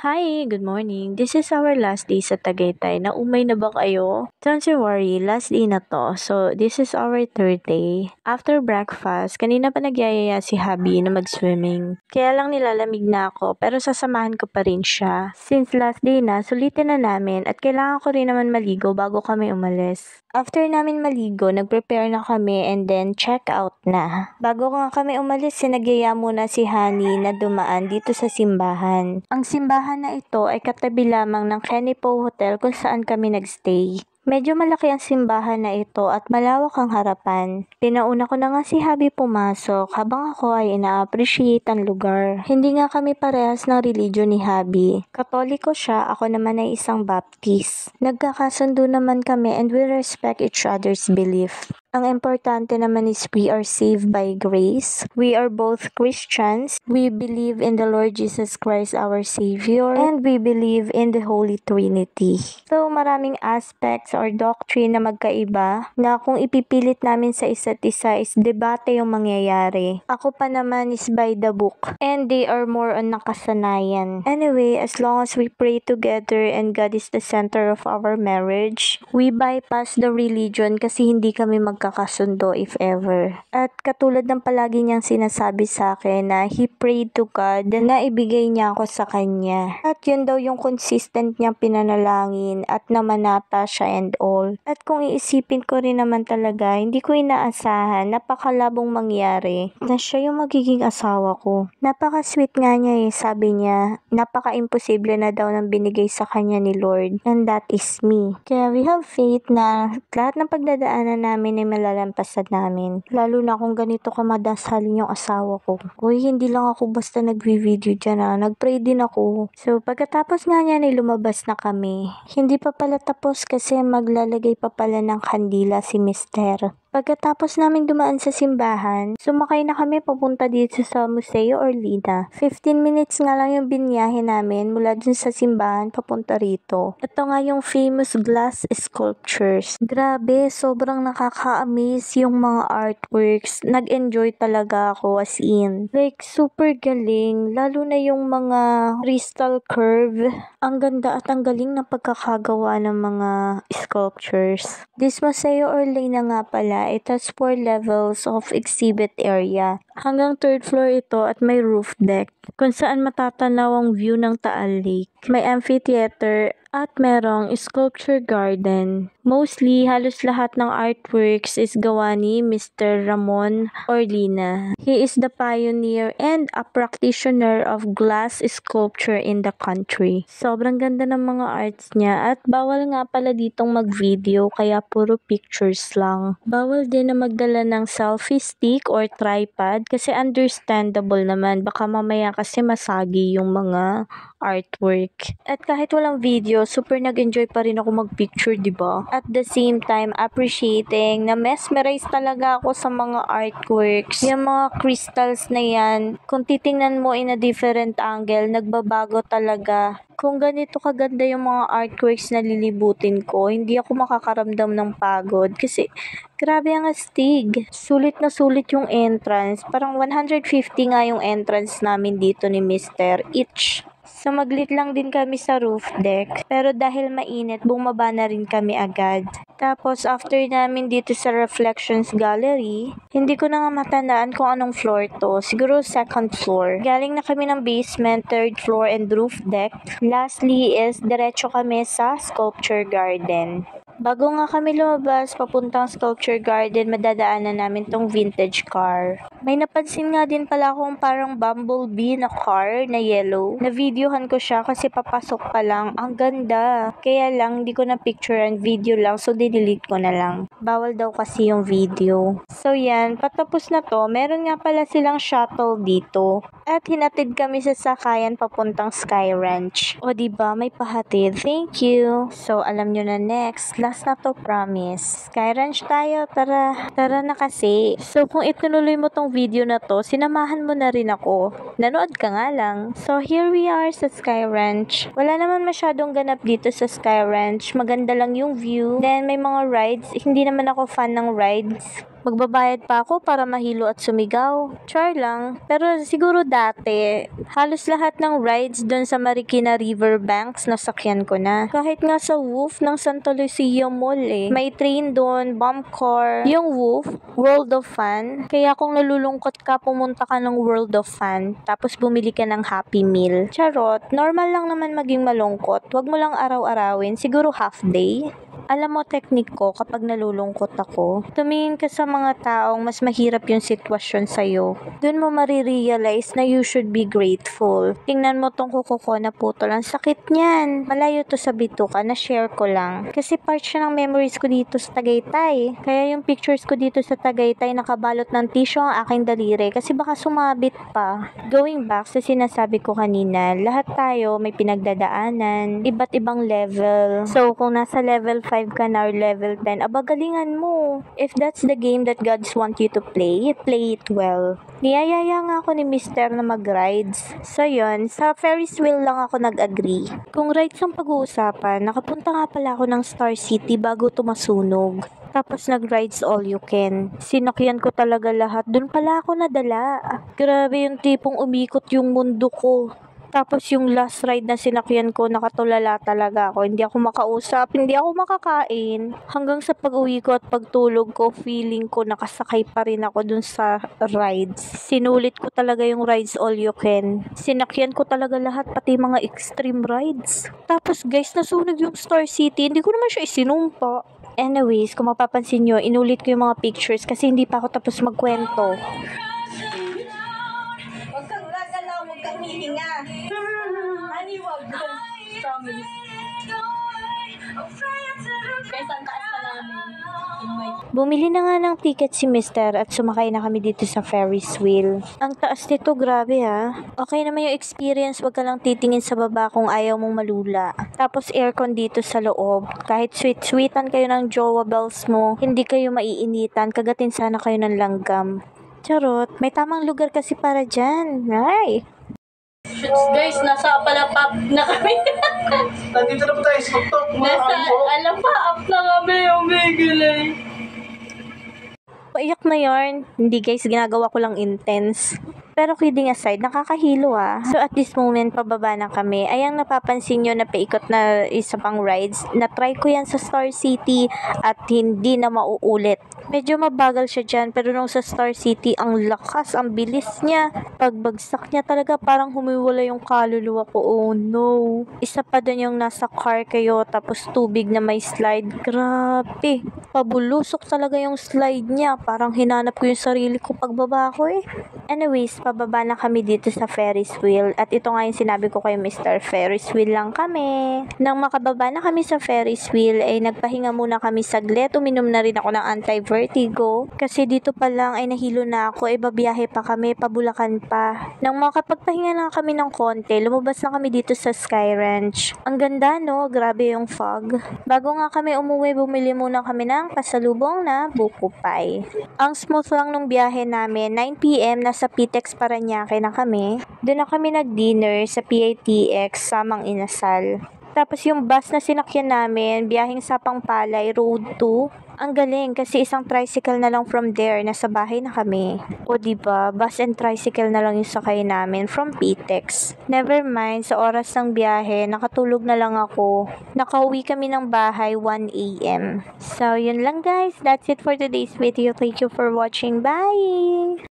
Hi, good morning. This is our last day sa Tagaytay. Naumay na ba kayo? Don't you worry, last day na to. So, this is our third day. After breakfast, kanina pa nagyayaya si Habi na mag-swimming. Kaya lang nilalamig na ako, pero sasamahan ko pa rin siya. Since last day na, sulitin na namin at kailangan ko rin naman maligo bago kami umalis. After namin maligo, nag-prepare na kami and then check out na. Bago nga kami umalis, sinagyaya muna si Honey na dumaan dito sa simbahan. Ang simbahan na ito ay katabi lamang ng Kenny Po Hotel kung saan kami nagstay. Medyo malaki ang simbahan na ito at malawak ang harapan. Pinauna ko na nga si Habi pumasok habang ako ay ina-appreciate ang lugar. Hindi nga kami parehas ng religion ni Habi. Katoliko siya, ako naman ay isang Baptist. Nagkakasundo naman kami and we respect each other's belief. Ang importante naman is we are saved by grace. We are both Christians. We believe in the Lord Jesus Christ our Savior and we believe in the Holy Trinity. So maraming aspects or doctrine na magkaiba na kung ipipilit namin sa isa't isa is debate yung mangyayari. Ako pa naman is by the book and they are more on nakasanayan. Anyway, as long as we pray together and God is the center of our marriage, we bypass the religion kasi hindi kami magkakasundo if ever. At katulad ng palagi niyang sinasabi sa akin na he prayed to God na ibigay niya ako sa kanya. At yun daw yung consistent niyang pinanalangin at namanata siya and all. At kung iisipin ko rin naman talaga, hindi ko inaasahan, napakalabong mangyari na siya yung magiging asawa ko. Napaka-sweet nga niya sabi niya, napaka-imposible na daw ng binigay sa kanya ni Lord and that is me. Kaya we have faith na lahat ng pagdadaanan namin ay malalampasan namin. Lalo na kung ganito kamadasalin yung asawa ko. Uy, hindi lang ako basta nagvi-video dyan nagpray din ako. So, pagkatapos nga niya lumabas na kami. Hindi pa pala tapos kasi maglalagay pa pala ng kandila si Mister. Pagkatapos namin dumaan sa simbahan, sumakay na kami papunta dito sa Museo Orlina. 15 minutes nga lang yung binyahe namin mula dun sa simbahan papunta rito. Ito nga yung famous glass sculptures. Grabe, sobrang nakaka-amaze yung mga artworks. Nag-enjoy talaga ako as in. Like, super galing. Lalo na yung mga crystal curve. Ang ganda at ang galing na pagkakagawa ng mga sculptures. This Museo Orlina nga pala, it has 4 levels of exhibit area. Hanggang 3rd floor ito at may roof deck kung saan matatanaw ang view ng Taal Lake. May amphitheater at merong sculpture garden. Mostly, halos lahat ng artworks is gawa ni Mr. Ramon Orlina. He is the pioneer and a practitioner of glass sculpture in the country. Sobrang ganda ng mga arts niya at bawal nga pala ditong mag-video kaya puro pictures lang. Bawal din na magdala ng selfie stick or tripod kasi understandable naman. Baka mamaya kasi masagi yung mga artwork. At kahit walang video, super nag-enjoy pa rin ako mag-picture, diba? At the same time, appreciating na mesmerize talaga ako sa mga artworks. Yung mga crystals na yan, kung titingnan mo in a different angle, nagbabago talaga. Kung ganito kaganda yung mga artworks na lilibutin ko, hindi ako makakaramdam ng pagod kasi grabe ang astig. Sulit na sulit yung entrance. Parang 150 nga yung entrance namin dito ni Mr. Each. So maglit lang din kami sa roof deck. Pero dahil mainit, bumaba na rin kami agad. Tapos after namin dito sa Reflections Gallery, hindi ko na nga matandaan kung anong floor to. Siguro 2nd floor. Galing na kami ng basement, 3rd floor and roof deck. Lastly is diretso kami sa Sculpture Garden. Bago nga kami lumabas papuntang Sculpture Garden, madadaanan namin tong vintage car. May napansin nga din pala akong parang bumblebee na car na yellow. Na-videohan ko siya kasi papasok pa lang. Ang ganda. Kaya lang, hindi ko na picture and video lang so dinelete ko na lang. Bawal daw kasi yung video. So yan, patapos na to, meron nga pala silang shuttle dito. At hinatid kami sa sakayan papuntang Sky Ranch. O diba, may pahatid. Thank you. So alam nyo na next. Last na to, promise. Sky Ranch tayo, tara. Tara na kasi. So, kung itunuloy mo tong video na to, sinamahan mo na rin ako. Nanood ka nga lang. So, here we are sa Sky Ranch. Wala naman masyadong ganap dito sa Sky Ranch. Maganda lang yung view. Then, may mga rides. Hindi naman ako fan ng rides. Magbabayad pa ako para mahilo at sumigaw. Char lang. Pero siguro dati, halos lahat ng rides doon sa Marikina Riverbanks nasakyan ko na. Kahit nga sa Woof ng Santa Lucia Mall May train doon, bump car. Yung Woof, World of Fun. Kaya kung nalulungkot ka, pumunta ka ng World of Fun. Tapos bumili ka ng Happy Meal. Charot, normal lang naman maging malungkot. Huwag mo lang araw-arawin. Siguro half day. Alam mo, technique ko kapag nalulungkot ako, tumingin ka sa mga taong mas mahirap yung sitwasyon sa'yo. Doon mo marirealize na you should be grateful. Tingnan mo tong kuko ko na putol. Ang sakit niyan. Malayo to sa bituka, na-share ko lang. Kasi part siya ng memories ko dito sa Tagaytay. Kaya yung pictures ko dito sa Tagaytay nakabalot ng tissue ang aking daliri kasi baka sumabit pa. Going back sa sinasabi ko kanina, lahat tayo may pinagdadaanan, iba't ibang level. So, kung nasa level 5 ka na or level 10, abagalingan mo. If that's the game that Gods want you to play it well. Niyayaya nga ako ni Mr. na mag-rides. So yun, sa Ferris wheel lang ako nag-agree. Kung rides ang pag-uusapan, nakapunta nga pala ako ng Star City bago tumasunog. Tapos nag-rides all you can. Sinakyan ko talaga lahat. Doon pala ako nadala. Grabe yung tipong umikot yung mundo ko. Tapos yung last ride na sinakyan ko, nakatulala talaga ako. Hindi ako makausap, hindi ako makakain. Hanggang sa pag-uwi ko at pagtulog ko, feeling ko nakasakay pa rin ako dun sa rides. Sinulit ko talaga yung rides all you can. Sinakyan ko talaga lahat, pati mga extreme rides. Tapos guys, nasunog yung Star City. Hindi ko naman siya isinumpa. Anyways, kung mapapansin nyo, inulit ko yung mga pictures kasi hindi pa ako tapos magkwento. Hihinga. Honey, wag. Promise. Guys, ang taas na namin. Bumili na nga ng ticket si Mr. at sumakay na kami dito sa Ferris wheel. Ang taas nito, grabe ha. Okay naman yung experience, wag ka lang titingin sa baba kung ayaw mong malula. Tapos aircon dito sa loob. Kahit sweet-sweetan kayo ng jowa bells mo, hindi kayo maiinitan, kagatin sana kayo ng langgam. Charot, may tamang lugar kasi para dyan. Ay! Shoots guys, nasa palapap na kami. Nandito na po tayo sa TikTok. Nasa alapap na kami, umigilay. Iyak na yarn. Hindi guys, ginagawa ko lang intense. Pero kidding aside, nakakahilo So at this moment, pababa na kami. Ayang napapansin nyo na paikot na isa pang rides. Na-try ko yan sa Star City at hindi na mauulit. Medyo mabagal siya dyan, pero nung sa Star City, ang lakas, ang bilis niya. Pagbagsak niya talaga, parang humiwala yung kaluluwa ko. Oh no. Isa pa dun yung nasa car kayo, tapos tubig na may slide. Grabe. Pabulusok talaga yung slide niya. Parang hinanap ko yung sarili ko pagbaba ko Anyways, pababa na kami dito sa Ferris wheel. At ito nga yung sinabi ko kay Mr. Ferris wheel lang kami. Nang makababa na kami sa Ferris wheel, ay nagpahinga muna kami saglit. Uminom na rin ako ng anti-vertigo. Kasi dito pa lang ay nahilo na ako. Babiyahe pa kami, pabulakan pa. Nang makapagpahinga na kami ng konti, lumabas na kami dito sa Sky Ranch. Ang ganda no, grabe yung fog. Bago nga kami umuwi, bumili muna kami ng pasalubong na buko pie. Ang smooth lang nung biyahe namin. 9 PM na sa PTEX Parañaque na kami. Doon na kami nag-dinner sa PITX Samang Inasal. Tapos yung bus na sinakyan namin, biyaheng Sapang Palay, Road 2. Ang galing kasi isang tricycle na lang from there, nasa bahay na kami. O diba, bus and tricycle na lang yung sakay namin from PTEX. Never mind, sa oras ng biyahe, nakatulog na lang ako. Nakauwi kami ng bahay 1 AM. So, yun lang guys. That's it for today's video. Thank you for watching. Bye!